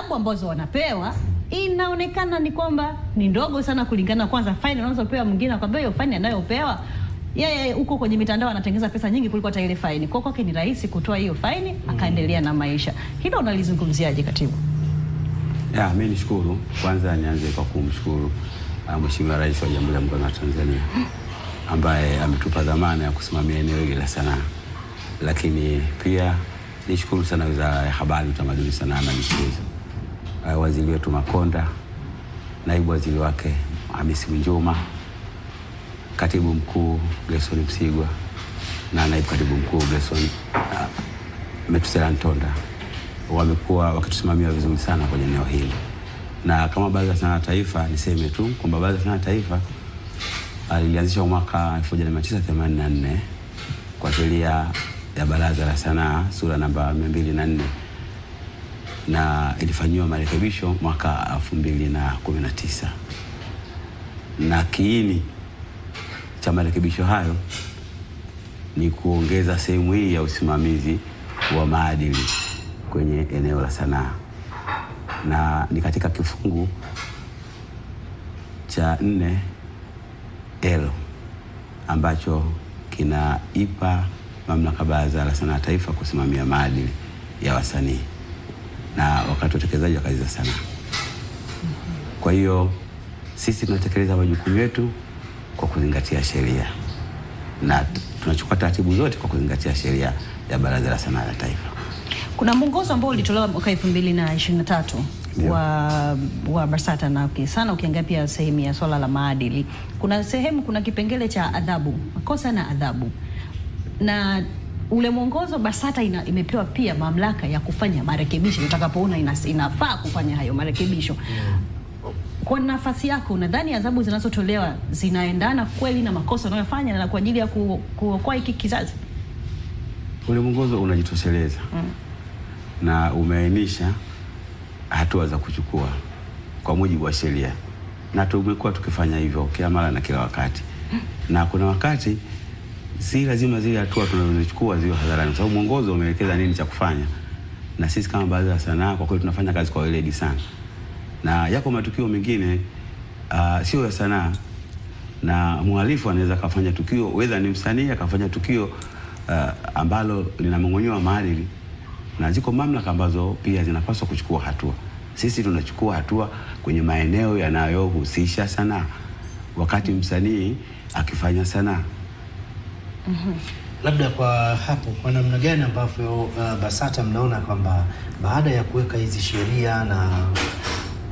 adhabu ambazo wanapewa inaonekana ni kwamba ni ndogo sana kulingana. Kwanza faini unazopewa, mwingine akwambia hiyo faini anayopewa yeye huko kwenye mitandao anatengeneza pesa nyingi kuliko hata ile faini. Kwa kwake ni rahisi kutoa hiyo faini akaendelea na maisha. Hilo unalizungumziaje katibu? Mimi nishukuru. Kwanza nianze kwa kumshukuru Mheshimiwa Rais wa Jamhuri ya Muungano wa Tanzania ambaye ametupa dhamana ya kusimamia eneo hili la sanaa. Lakini pia nishukuru sana Wizara ya Habari, Utamaduni, Sanaa na Michezo. Waziri wetu Makonda, naibu waziri wake Hamisi Mwinjuma, katibu mkuu Gerson Msigwa na naibu katibu mkuu Gerson Metusela Ntonda wamekuwa wakitusimamia vizuri sana kwenye eneo hili. Na kama Baraza la Sanaa la Taifa, niseme tu kwamba Baraza la Sanaa la Taifa lilianzishwa mwaka 1984 kwa sheria ya Baraza la Sanaa sura namba 204 na ilifanywa marekebisho mwaka 2019. Na kiini cha marekebisho hayo ni kuongeza sehemu hii ya usimamizi wa maadili kwenye eneo la sanaa, na ni katika kifungu cha 4L ambacho kinaipa mamlaka Baraza la Sanaa la Taifa kusimamia maadili ya wasanii na wakati wa utekelezaji wa kazi za sanaa. Kwa hiyo sisi tunatekeleza majukumu yetu kwa kuzingatia sheria na tunachukua taratibu zote kwa kuzingatia sheria ya Baraza la Sanaa la Taifa. Kuna mwongozo ambao ulitolewa mwaka 2023 wa BASATA na sana ukiangalia pia sehemu ya swala la maadili. Kuna kipengele cha adhabu, makosa na adhabu. Na ule mwongozo BASATA imepewa pia mamlaka ya kufanya marekebisho utakapoona inafaa kufanya hayo marekebisho. Kwa nafasi yako, unadhani adhabu zinazotolewa zinaendana kweli na makosa unayofanya na kwa ajili ya kuokoa hiki kizazi? Ule mwongozo unajitosheleza na umeainisha hatua za kuchukua kwa mujibu wa sheria, na tumekuwa tukifanya hivyo kila mara na kila wakati. Na kuna wakati si lazima zile hatua tunazochukua ziwe hadharani, kwa sababu mwongozo umeelekeza nini cha kufanya, na sisi kama Baraza la Sanaa kwa kweli tunafanya kazi kwa weledi sana. Na yako matukio mengine sio ya sanaa, na mhalifu anaweza kufanya tukio, whether ni msanii akafanya tukio ambalo linamong'onyoa maadili, na ziko mamlaka ambazo pia zinapaswa kuchukua hatua. Sisi tunachukua hatua kwenye maeneo yanayohusisha sanaa wakati msanii akifanya sanaa. Labda kwa hapo, kwa namna gani ambavyo BASATA mnaona kwamba baada ya kuweka hizi sheria na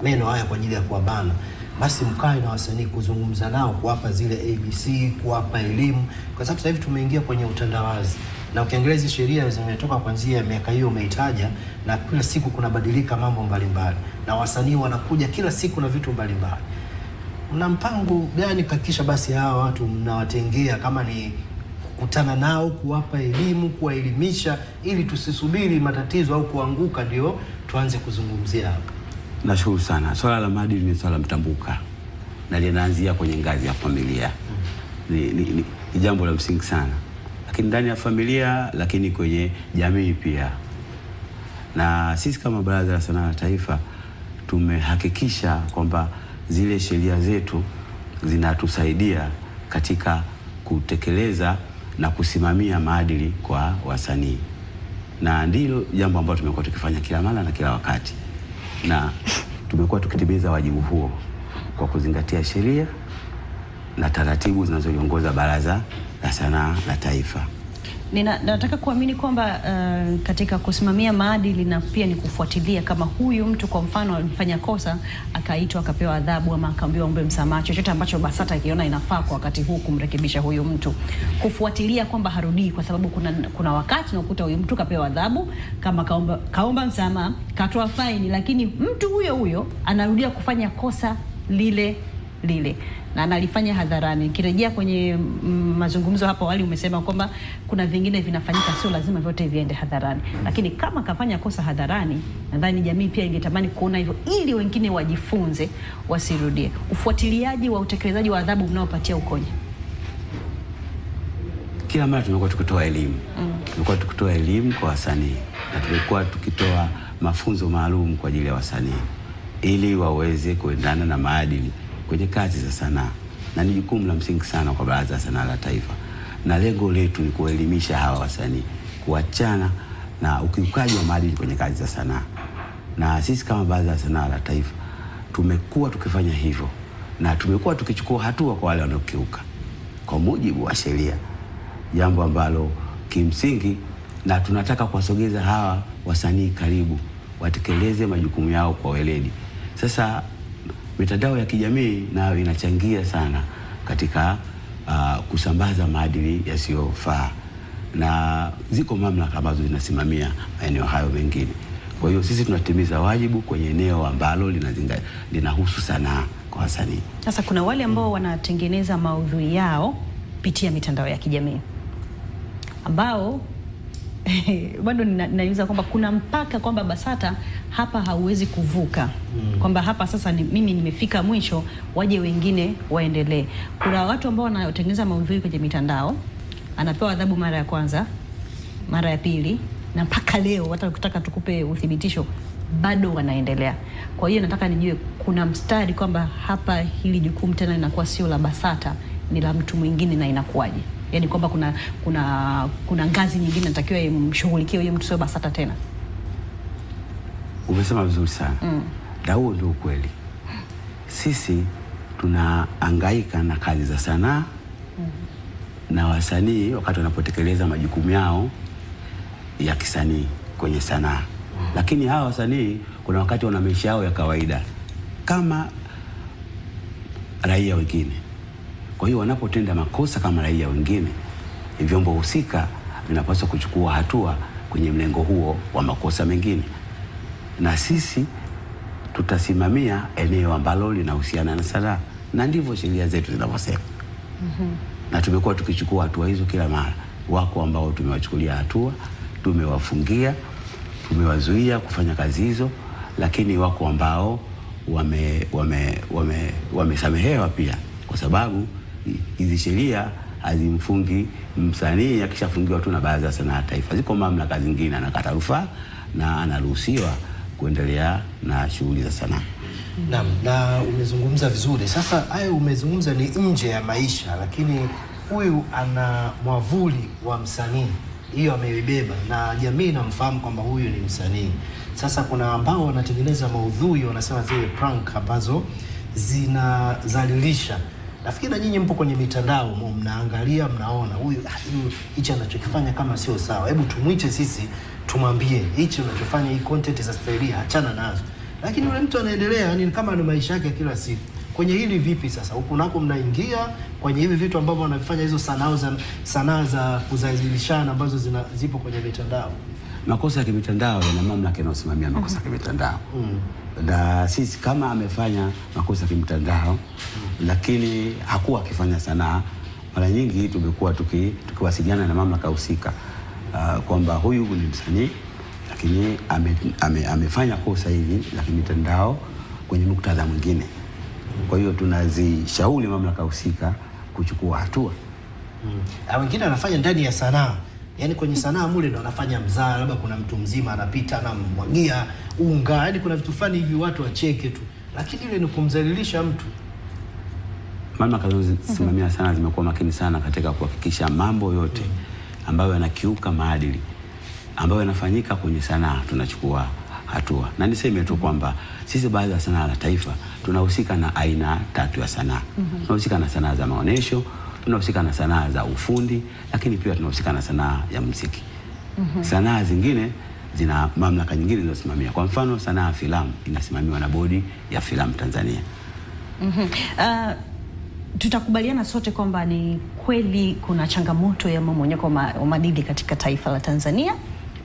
neno haya kwa ajili ya kuwabana, basi mkae na wasanii kuzungumza nao, kuwapa zile ABC, kuwapa elimu, kwa sababu sasa hivi tumeingia kwenye utandawazi na ukiangalia hizi sheria zimetoka kuanzia miaka hiyo umeitaja, na kila siku kunabadilika mambo mbalimbali na wasanii wanakuja kila siku na vitu mbalimbali. Mna mpango gani kuhakikisha basi hawa watu mnawatengea, kama ni kukutana nao, kuwapa elimu, kuwaelimisha, ili tusisubiri matatizo au kuanguka ndio tuanze kuzungumzia hapa? Nashukuru sana. Swala la maadili ni swala mtambuka na linaanzia kwenye ngazi ya familia. Ni jambo la msingi sana, lakini ndani ya familia, lakini kwenye jamii pia. Na sisi kama Baraza la Sanaa la Taifa tumehakikisha kwamba zile sheria zetu zinatusaidia katika kutekeleza na kusimamia maadili kwa wasanii, na ndilo jambo ambalo tumekuwa tukifanya kila mara na kila wakati, na tumekuwa tukitimiza wajibu huo kwa kuzingatia sheria na taratibu zinazoliongoza Baraza la Sanaa la Taifa. Nataka kuamini kwamba katika kusimamia maadili na pia ni kufuatilia, kama huyu mtu kwa mfano alifanya kosa akaitwa akapewa adhabu ama akaambiwa ombe msamaha, chochote ambacho BASATA ikiona inafaa kwa wakati huu kumrekebisha huyu mtu, kufuatilia kwamba harudii, kwa sababu kuna wakati unakuta huyu mtu kapewa adhabu, kama kaomba msamaha, katoa faini, lakini mtu huyo anarudia kufanya kosa lile na analifanya hadharani. Kirejea kwenye mazungumzo hapo awali, umesema kwamba kuna vingine vinafanyika, sio lazima vyote viende hadharani, lakini kama kafanya kosa hadharani, nadhani jamii pia ingetamani kuona hivyo ili wengine wajifunze wasirudie. Ufuatiliaji wa utekelezaji wa adhabu mnaopatia ukoje? kila mara tumekuwa tukitoa elimu. Tumekuwa tukitoa elimu kwa wasanii na tumekuwa tukitoa mafunzo maalum kwa ajili ya wasanii ili waweze kuendana na maadili kwenye kazi za sanaa, na ni jukumu la msingi sana kwa Baraza la Sanaa la Taifa, na lengo letu ni kuelimisha hawa wasanii kuachana na ukiukaji wa maadili kwenye kazi za sanaa. Na sisi kama Baraza la Sanaa la Taifa tumekuwa tukifanya hivyo na tumekuwa tukichukua hatua kwa wale wanaokiuka kwa mujibu wa sheria, jambo ambalo kimsingi, na tunataka kuwasogeza hawa wasanii karibu watekeleze majukumu yao kwa weledi. Sasa mitandao ya kijamii nayo inachangia sana katika kusambaza maadili yasiyofaa, na ziko mamlaka ambazo zinasimamia maeneo hayo mengine. Kwa hiyo sisi tunatimiza wajibu kwenye eneo ambalo linahusu sanaa kwa wasanii. Sasa kuna wale ambao wanatengeneza maudhui yao kupitia mitandao ya kijamii ambao bado ninauliza kwamba kuna mpaka kwamba BASATA hapa hauwezi kuvuka, kwamba hapa sasa mimi nimefika mwisho, waje wengine waendelee. Kuna watu ambao wanatengeneza maudhui kwenye mitandao, anapewa adhabu mara ya kwanza, mara ya pili, na mpaka leo hata ukitaka tukupe uthibitisho bado wanaendelea. Kwa hiyo nataka nijue kuna mstari kwamba hapa hili jukumu tena linakuwa sio la BASATA, ni la mtu mwingine, na inakuwaje? Yaani kwamba kuna ngazi nyingine natakiwa imshughulikie huyo mtu, sio BASATA tena. Umesema vizuri sana. Na huo ndio ukweli. Sisi tunahangaika na kazi za sanaa na wasanii wakati wanapotekeleza majukumu yao ya kisanii kwenye sanaa. Lakini hawa wasanii kuna wakati wana maisha yao ya kawaida kama raia wengine. Kwa hiyo wanapotenda makosa kama raia wengine, vyombo husika vinapaswa kuchukua hatua kwenye mlengo huo wa makosa mengine. Na sisi tutasimamia eneo ambalo linahusiana na sanaa, na ndivyo sheria zetu zinavyosema. Na tumekuwa tukichukua hatua hizo kila mara. Wako ambao tumewachukulia hatua, tumewafungia, tumewazuia kufanya kazi hizo, lakini wako ambao wamesamehewa pia, kwa sababu hizi sheria hazimfungi msanii akishafungiwa tu na Baraza la Sanaa la Taifa. Ziko mamlaka zingine, anakata rufaa na anaruhusiwa kuendelea na shughuli za sanaa. Naam, na umezungumza vizuri. Sasa hayo umezungumza ni nje ya maisha, lakini huyu ana mwavuli wa msanii, hiyo ameibeba na jamii inamfahamu kwamba huyu ni msanii. Sasa kuna ambao wanatengeneza maudhui, wanasema zile prank ambazo zinazalilisha. Nafikiri na nyinyi mpo kwenye mitandao, mnaangalia, mnaona huyu hichi anachokifanya kama sio sawa, hebu tumwiche sisi tumwambie hichi unachofanya, hii content za staili achana nazo. Lakini yule mtu anaendelea, yani kama ni maisha yake kila siku. Kwenye hili vipi sasa? Huko nako mnaingia kwenye hivi vitu ambavyo wanafanya hizo sanaa za kuzalilishana ambazo zipo kwenye mitandao. Makosa ya kimitandao yana mamlaka inayosimamia makosa ya kimitandao. Na sisi kama amefanya makosa ya kimitandao lakini hakuwa akifanya sanaa, mara nyingi tumekuwa tukiwasiliana na mamlaka husika kwamba huyu ni msanii lakini amefanya kosa hili la kimitandao kwenye muktadha mwingine. Kwa hiyo tunazishauri mamlaka husika kuchukua hatua. Wengine wanafanya ndani ya sanaa. Yaani kwenye sanaa mule ndo anafanya mzaa, labda kuna mtu mzima anapita na mwagia unga, yaani kuna vitu fulani hivi watu wacheke tu. Lakini ile ni kumdhalilisha mtu. Mamlaka zinazosimamia sanaa zimekuwa makini sana katika kuhakikisha mambo yote ambayo yanakiuka maadili ambayo yanafanyika kwenye sanaa tunachukua hatua. Na niseme tu kwamba sisi Baraza la Sanaa la Taifa tunahusika na aina tatu ya sanaa. Tunahusika na sanaa za maonesho, tunahusika na sanaa za ufundi, lakini pia tunahusika na sanaa ya muziki. Sanaa zingine zina mamlaka nyingine zinazosimamia. Kwa mfano sanaa ya filamu inasimamiwa na Bodi ya Filamu Tanzania. Tutakubaliana sote kwamba ni kweli kuna changamoto ya mmomonyoko wa maadili katika taifa la Tanzania.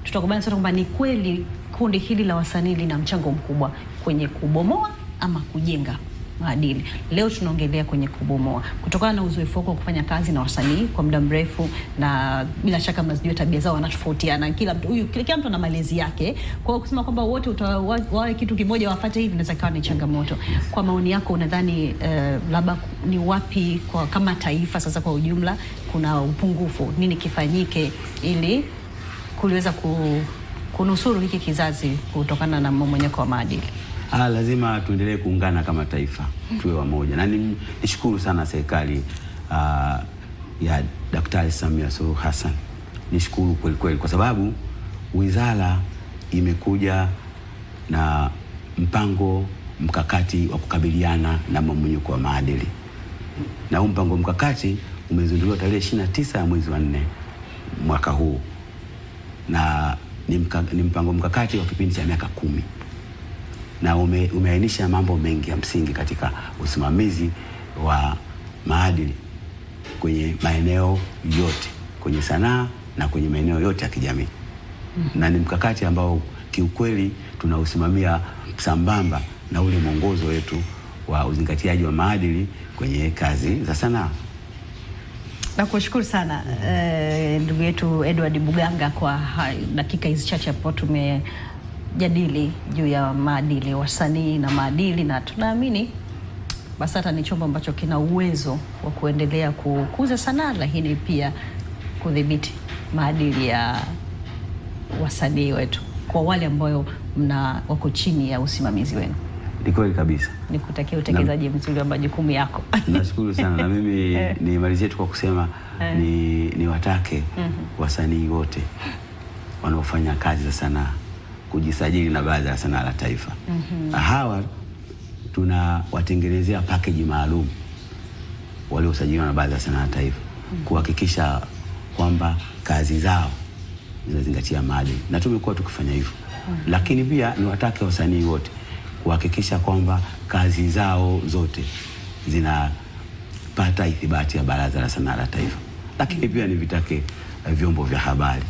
Tutakubaliana sote kwamba ni kweli kundi hili la wasanii lina mchango mkubwa kwenye kubomoa ama kujenga maadili. Leo tunaongelea kwenye kubomoa, kutokana na uzoefu wako wa kufanya kazi na wasanii kwa muda mrefu, na bila shaka mnajua tabia zao wanatofautiana, kila mtu ana malezi yake. Kwa hiyo kusema kwamba wote wawe kitu kimoja wafuate hivi inaweza kuwa ni changamoto. Kwa maoni yako, unadhani labda ni wapi kwa kama taifa sasa kwa ujumla kuna upungufu, nini kifanyike ili kuliweza kunusuru hiki kizazi kutokana na mmomonyoko wa maadili? Lazima tuendelee kuungana kama taifa, tuwe wamoja. Na nishukuru sana serikali ya Daktari Samia Suluhu Hassan. Nishukuru kweli kweli kwa sababu wizara imekuja na mpango mkakati wa kukabiliana na mmomonyoko wa maadili. Na huu mpango mkakati umezinduliwa tarehe 29 ya mwezi wa 4 mwaka huu. Na ni mpango mkakati wa kipindi cha miaka 10. Na umeainisha mambo mengi ya msingi katika usimamizi wa maadili kwenye maeneo yote, kwenye sanaa na kwenye maeneo yote ya kijamii. Na ni mkakati ambao kiukweli tunausimamia sambamba na ule mwongozo wetu wa uzingatiaji wa maadili kwenye kazi za sanaa. Nakushukuru sana ndugu yetu Edward Buganga kwa dakika hizi chache hapo tumejadili juu ya maadili, wasanii na maadili, na tunaamini BASATA ni chombo ambacho kina uwezo wa kuendelea kukuza sanaa, lakini pia kudhibiti maadili ya wasanii wetu kwa wale ambao wako chini ya usimamizi wenu. Ni kweli kabisa. Nikutakia utekelezaji mzuri wa majukumu yako. Nashukuru sana. Na mimi nimalizie tu kwa kusema ni watake wasanii wote wanaofanya kazi za sanaa kujisajili na Baraza la Sanaa la Taifa. Hawa tunawatengenezea package maalum waliosajiliwa na Baraza la Sanaa la Taifa kuhakikisha kwamba kazi zao zinazingatia maadili, na tumekuwa tukifanya hivyo. Lakini pia ni watake wasanii wote kuhakikisha kwamba kazi zao zote zinapata ithibati ya Baraza la Sanaa la Taifa. Lakini pia ni vitake vyombo vya habari,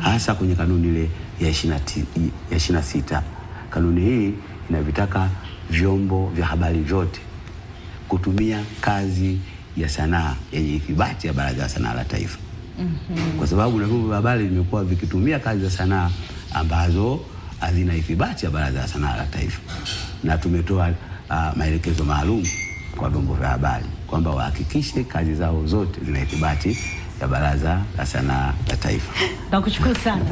hasa kwenye kanuni ile ya 26. Kanuni hii inavitaka vyombo vya habari vyote kutumia kazi ya sanaa yenye ithibati ya Baraza la Sanaa la Taifa. Kwa sababu na vyombo vya habari vimekuwa vikitumia kazi za sanaa ambazo hazina ithibati ya Baraza la Sanaa la Taifa. Na tumetoa maelekezo maalum kwa vyombo vya habari kwamba wahakikishe kazi zao zote zina ithibati ya Baraza la Sanaa la Taifa. Nakushukuru sana.